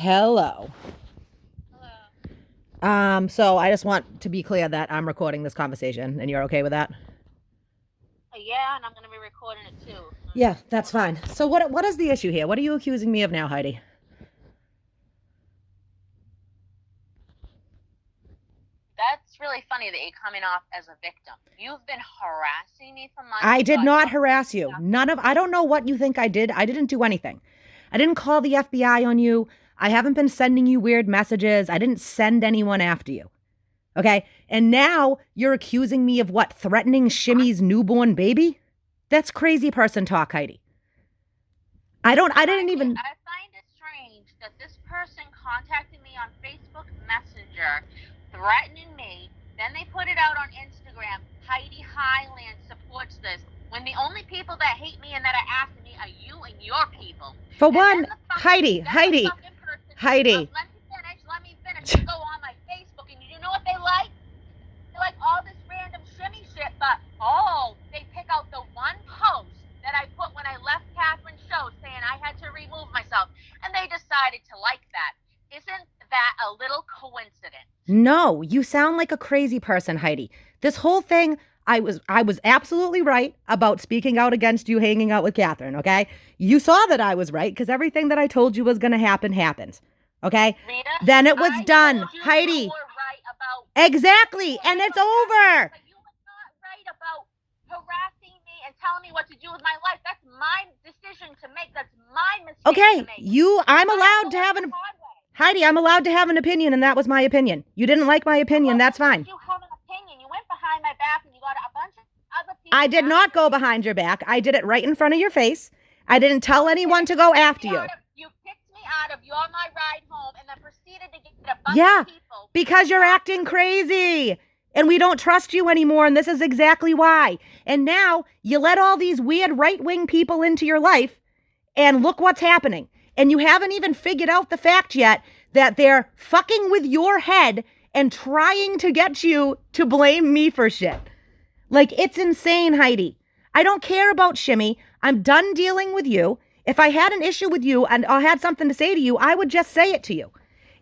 Hello. Hello. So I just want to be clear that I'm recording this conversation and you're okay with that? Yeah, and I'm gonna be recording it too. Yeah, that's fine. So what is the issue here? What are you accusing me of now, Heidi? That's really funny that you're coming off as a victim. You've been harassing me for months. I You did got not nothing harass you. stuff. I don't know what you think I did. I didn't do anything. I didn't call the FBI on you. I haven't been sending you weird messages. I didn't send anyone after you. Okay? And now you're accusing me of what? Threatening Shimmy's newborn baby? That's crazy person talk, Heidi. I didn't even. I find it strange that this person contacted me on Facebook Messenger, threatening me. Then they put it out on Instagram. Heidi Highland supports this. When the only people that hate me and that are after me are you and your people. For And one, then the fucking, Heidi, then the Heidi, fucking person, Heidi. Let me finish. You go on my Facebook and you know what they like? They like all this random shimmy shit, but they pick out the one post that I put when I left Catherine's show saying I had to remove myself, and they decided to like that. Isn't that a little coincidence? No, you sound like a crazy person, Heidi. This whole thing, I was absolutely right about speaking out against you hanging out with Catherine, okay? You saw that I was right because everything that I told you was going to happen happened. Okay? Rita, Then it was I done. told you Heidi. you were right about Exactly. And it's over. but you were not right about harassing me and telling me what to do with my life. That's my decision to make. That's my mistake Okay, to make. I'm allowed to have an Heidi, I'm allowed to have an opinion, and that was my opinion. You didn't like my opinion, that's fine. You have an opinion. You went behind my back and you got a bunch of other people. I did not go behind your back. I did it right in front of your face. I didn't tell anyone to go after you. You picked me out of You're My Ride Home and then proceeded to get a bunch of people. Because you're acting crazy. And we don't trust you anymore, and this is exactly why. And now you let all these weird right-wing people into your life, and look what's happening. And you haven't even figured out the fact yet that they're fucking with your head and trying to get you to blame me for shit. Like, it's insane, Heidi. I don't care about Shimmy. I'm done dealing with you. If I had an issue with you and I had something to say to you, I would just say it to you.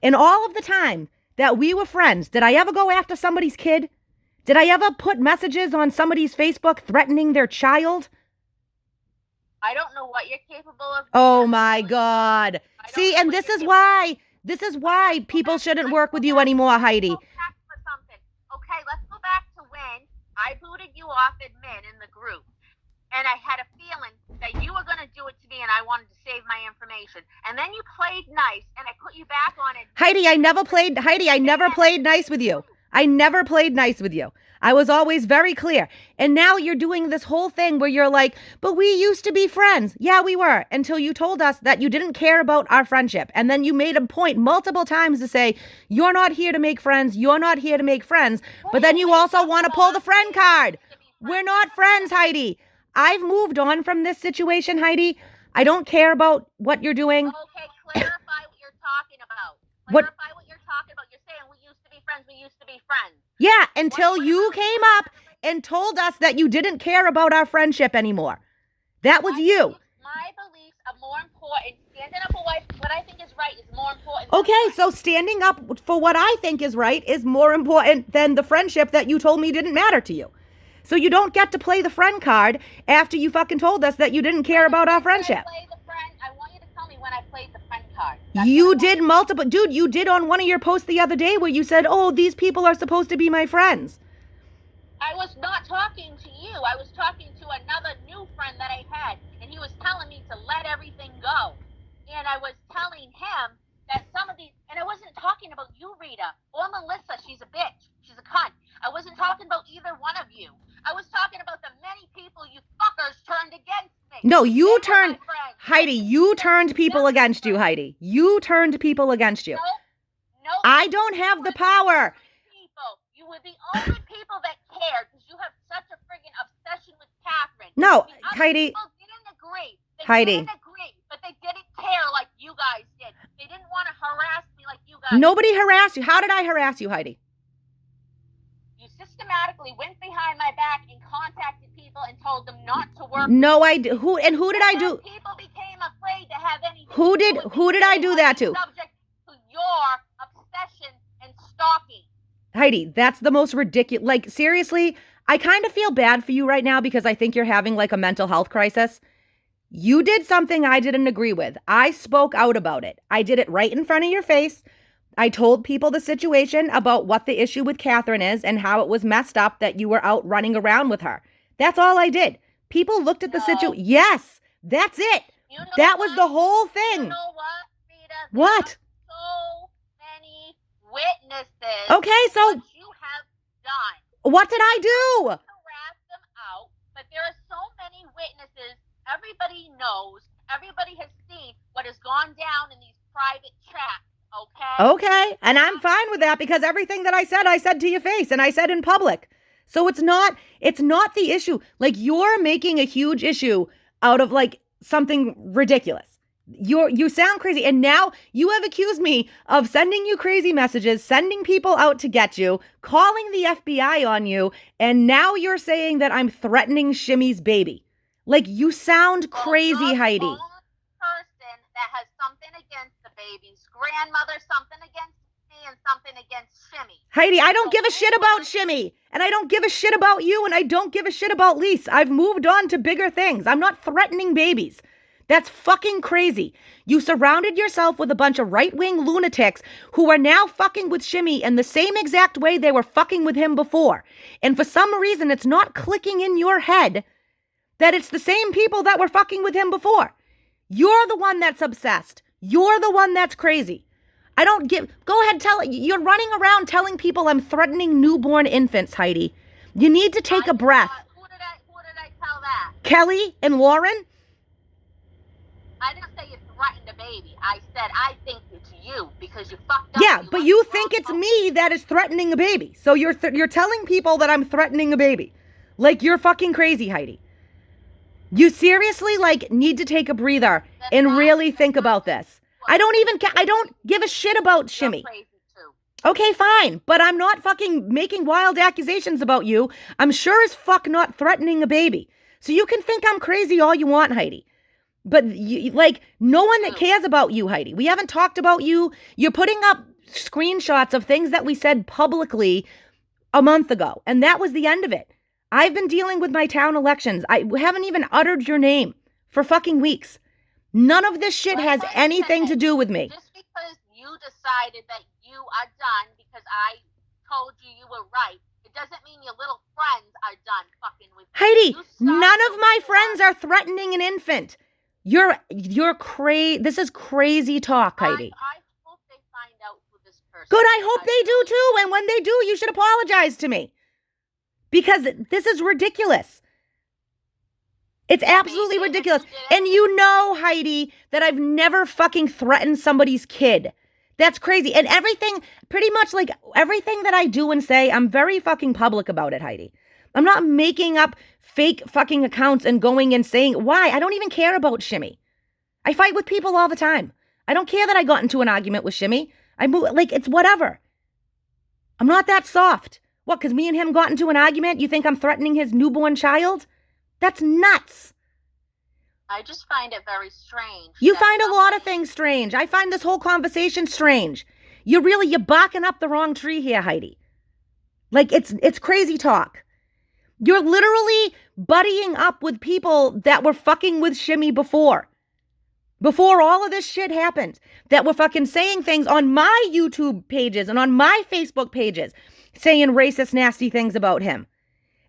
In all of the time that we were friends, did I ever go after somebody's kid? Did I ever put messages on somebody's Facebook threatening their child? I don't know what you're capable of. Oh my God. See, and this is why people shouldn't work with you anymore, Heidi. Okay, let's go back to when I booted you off admin in the group. And I had a feeling that you were going to do it to me and I wanted to save my information. And then you played nice and I put you back on it. Heidi, I never played nice with you. I never played nice with you. I was always very clear. And now you're doing this whole thing where you're like, but we used to be friends. Yeah, we were, until you told us that you didn't care about our friendship. And then you made a point multiple times to say, you're not here to make friends. You're not here to make friends. But then you also want to pull the friend card. We're not friends, Heidi. I've moved on from this situation, Heidi. I don't care about what you're doing. Okay, clarify what you're talking about. Clarify what you're talking about. You're saying we used to be friends. We used to be friends. Yeah, until you came up and told us that you didn't care about our friendship anymore. That was you. My beliefs are more important. Standing up for what I think is right is more important. Okay, so standing up for what I think is right is more important than the friendship that you told me didn't matter to you. So you don't get to play the friend card after you fucking told us that you didn't care about our friendship. I want you to tell me when I played the friend card. You did multiple. Dude, you did on one of your posts the other day where you said, oh, these people are supposed to be my friends. I was not talking to you. I was talking to another new friend that I had, and he was telling me to let everything go. And I was telling him that some of these, and I wasn't talking about you, Rita, or Melissa. She's a bitch. She's a cunt. I wasn't talking about either one of you. I was talking about the many people you fuckers turned against me. No, you turned, Heidi, you turned people against you, Heidi. You turned people against you. No. I don't have the power. You were the only people that cared because you have such a friggin' obsession with Catherine. No, Heidi. People didn't agree. Heidi. Didn't agree, but they didn't care like you guys did. They didn't want to harass me like you guys. Nobody harassed you. How did I harass you, Heidi? You systematically went behind my back and contacted people and told them not to work. No, I did. Who did I do? People became afraid to have anything. Who did I do that to? Heidi, that's the most ridiculous. Like, seriously, I kind of feel bad for you right now because I think you're having like a mental health crisis. You did something I didn't agree with. I spoke out about it. I did it right in front of your face. I told people the situation about what the issue with Catherine is and how it was messed up that you were out running around with her. That's all I did. People looked at the situation. Yes, that's it. You know That was what? the whole You thing. know what, Rita? What? There are so many witnesses. Okay, so What you have done. what did I do? Harass them out, but there are so many witnesses. Everybody knows. Everybody has seen what has gone down in these private chats. Okay. Okay, and I'm fine with that because everything that I said to your face and I said in public. So it's not the issue. Like, you're making a huge issue out of like something ridiculous. You sound crazy, and now you have accused me of sending you crazy messages, sending people out to get you, calling the FBI on you, and now you're saying that I'm threatening Shimmy's baby. Like, you sound crazy, Well, Heidi. the only person that has something against the baby's grandmother, something against me, and something against Shimmy. Heidi, I don't give a shit about Shimmy, and I don't give a shit about you, and I don't give a shit about Lise. I've moved on to bigger things. I'm not threatening babies. That's fucking crazy. You surrounded yourself with a bunch of right-wing lunatics who are now fucking with Shimmy in the same exact way they were fucking with him before. And for some reason, it's not clicking in your head that it's the same people that were fucking with him before. You're the one that's obsessed. You're the one that's crazy. Go ahead, you're running around telling people I'm threatening newborn infants, Heidi. You need to take a breath. Who did I tell that? Kelly and Lauren? I didn't say you threatened a baby. I said I think it's you because you fucked up. Yeah, but let you the think wrong it's person- me that is threatening a baby. So you're telling people that I'm threatening a baby. Like, you're fucking crazy, Heidi. You seriously, like, need to take a breather and really think about this. I don't give a shit about You're Shimmy. crazy too. Okay, fine, but I'm not fucking making wild accusations about you. I'm sure as fuck not threatening a baby. So you can think I'm crazy all you want, Heidi. But no one that cares about you, Heidi. We haven't talked about you. You're putting up screenshots of things that we said publicly a month ago, and that was the end of it. I've been dealing with my town elections. I haven't even uttered your name for fucking weeks. None of this shit has anything to do with me. Just because you decided that you are done because I told you were right, it doesn't mean your little friends are done fucking with you. Heidi, You none started of my the friends war. are threatening an infant. You're crazy. This is crazy talk, Heidi. I hope they find out who this person Good, I is. hope they do too. And when they do, you should apologize to me. Because this is ridiculous. It's absolutely Maybe if ridiculous. you did it- And you know, Heidi, that I've never fucking threatened somebody's kid. That's crazy. And everything, pretty much like everything that I do and say, I'm very fucking public about it, Heidi. I'm not making up fake fucking accounts and going and saying why. I don't even care about Shimmy. I fight with people all the time. I don't care that I got into an argument with Shimmy. It's whatever. I'm not that soft. What, because me and him got into an argument? You think I'm threatening his newborn child? That's nuts. I just find it very strange. You that find a lot of somebody- things strange. I find this whole conversation strange. You're barking up the wrong tree here, Heidi. Like, it's crazy talk. You're literally buddying up with people that were fucking with Shimmy before all of this shit happened, that were fucking saying things on my YouTube pages and on my Facebook pages, saying racist, nasty things about him.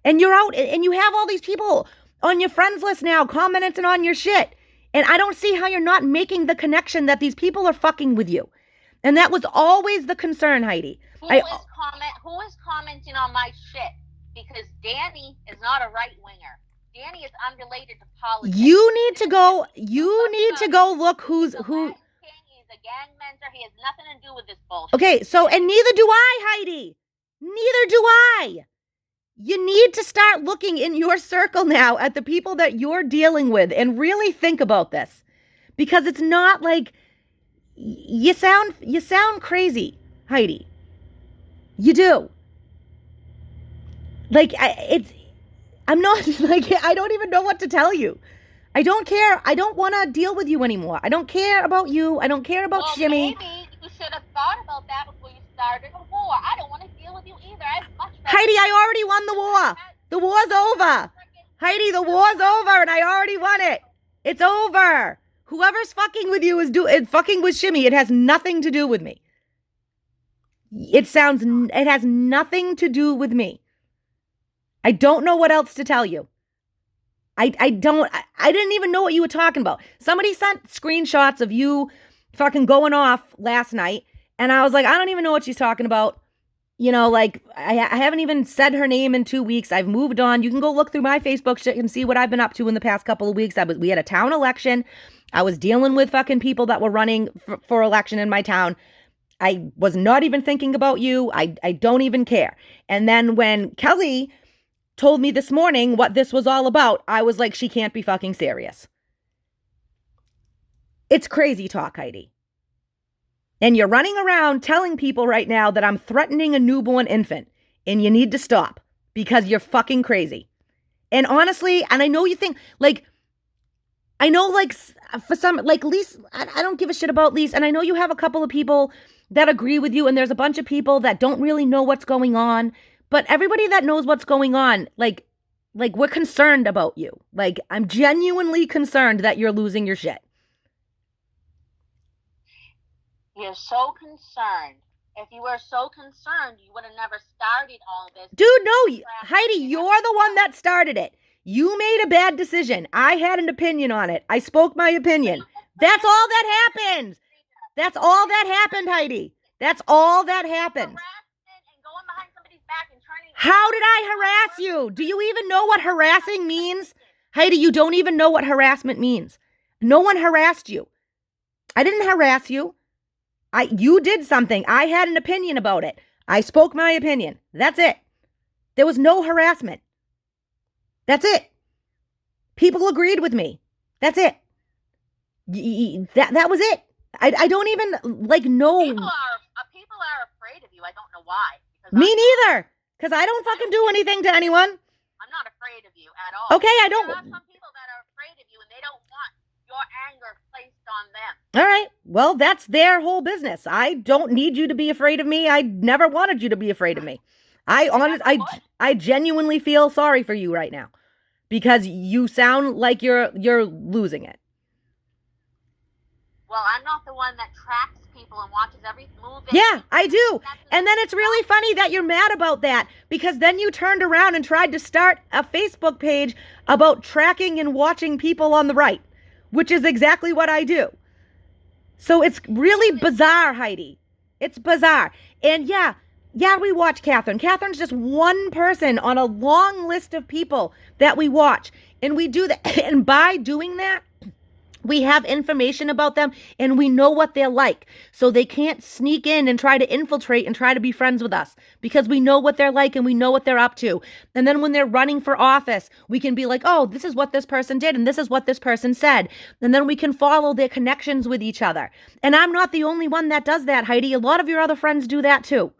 And you're out and you have all these people on your friends list now commenting on your shit. And I don't see how you're not making the connection that these people are fucking with you. And that was always the concern, Heidi. Who is commenting on my shit? Because Danny is not a right winger. Danny is unrelated to politics. You need to go look who's He's a who. Latin king, he's a gang mentor. He has nothing to do with this bullshit. Okay, so, and neither do I, Heidi. Neither do I. You need to start looking in your circle now at the people that you're dealing with and really think about this. Because it's not like you sound crazy, Heidi. You do. I'm not, I don't even know what to tell you. I don't care. I don't want to deal with you anymore. I don't care about you. I don't care about Well, Shimmy. maybe you should have thought about that before you started a war. I don't want to deal with you either. I have much better. Heidi, I already won the war. The war's over. Heidi, the war's over and I already won it. It's over. Whoever's fucking with you is fucking with Shimmy. It has nothing to do with me. It has nothing to do with me. I don't know what else to tell you. I didn't even know what you were talking about. Somebody sent screenshots of you fucking going off last night. And I was like, I don't even know what she's talking about. You know, like, I haven't even said her name in 2 weeks. I've moved on. You can go look through my Facebook shit and see what I've been up to in the past couple of weeks. We had a town election. I was dealing with fucking people that were running for election in my town. I was not even thinking about you. I don't even care. And then when Kelly told me this morning what this was all about, I was like, she can't be fucking serious. It's crazy talk, Heidi. And you're running around telling people right now that I'm threatening a newborn infant. And you need to stop because you're fucking crazy. And honestly, and I know you think, like, I know, like, for some, like, Lise, I don't give a shit about Lise. And I know you have a couple of people that agree with you. And there's a bunch of people that don't really know what's going on. But everybody that knows what's going on, like we're concerned about you. Like, I'm genuinely concerned that you're losing your shit. You're so concerned. If you were so concerned, you would have never started all this. Dude, no, Heidi, you're the one that started it. You made a bad decision. I had an opinion on it. I spoke my opinion. That's all that happened. That's all that happened, Heidi. That's all that happened. How did I harass you? Do you even know what harassing means? Heidi, you don't even know what harassment means. No one harassed you. I didn't harass you. You did something. I had an opinion about it. I spoke my opinion. That's it. There was no harassment. That's it. People agreed with me. That's it. That was it. I don't even, like, know. People are afraid of you. I don't know why. Me neither. Because I don't fucking do anything to anyone. I'm not afraid of you at all. Okay, I don't. There are some people that are afraid of you and they don't want your anger placed on them. All right. Well, that's their whole business. I don't need you to be afraid of me. I never wanted you to be afraid of me. I genuinely feel sorry for you right now because you sound like you're losing it. Well, I'm not the one that tracks people and watches every move. Yeah, I do. And then it's really funny that you're mad about that because then you turned around and tried to start a Facebook page about tracking and watching people on the right, which is exactly what I do. So it's really bizarre, Heidi. It's bizarre. And yeah, we watch Catherine. Catherine's just one person on a long list of people that we watch. And we do that. And by doing that, we have information about them and we know what they're like. So they can't sneak in and try to infiltrate and try to be friends with us because we know what they're like and we know what they're up to. And then when they're running for office, we can be like, oh, this is what this person did and this is what this person said. And then we can follow their connections with each other. And I'm not the only one that does that, Heidi. A lot of your other friends do that too.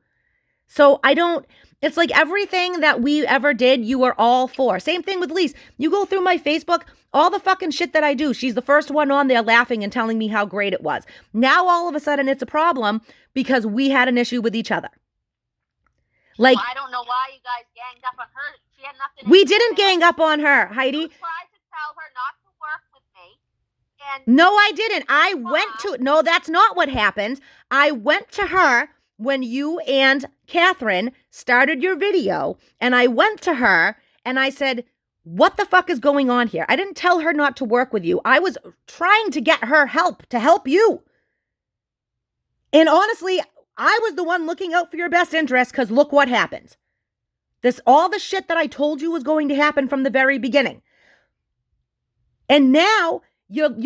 So it's like everything that we ever did, you were all for. Same thing with Lise. You go through my Facebook, all the fucking shit that I do, she's the first one on there laughing and telling me how great it was. Now all of a sudden it's a problem because we had an issue with each other. Like, well, I don't know why you guys ganged up on her. She had nothing. We didn't gang up on her, Heidi. You tried to tell her not to work with me. No, I didn't. No, that's not what happened. I went to her when you and Catherine started your video, and I went to her and I said, what the fuck is going on here? I didn't tell her not to work with you. I was trying to get her help to help you. And honestly, I was the one looking out for your best interest because look what happened. All the shit that I told you was going to happen from the very beginning. And now you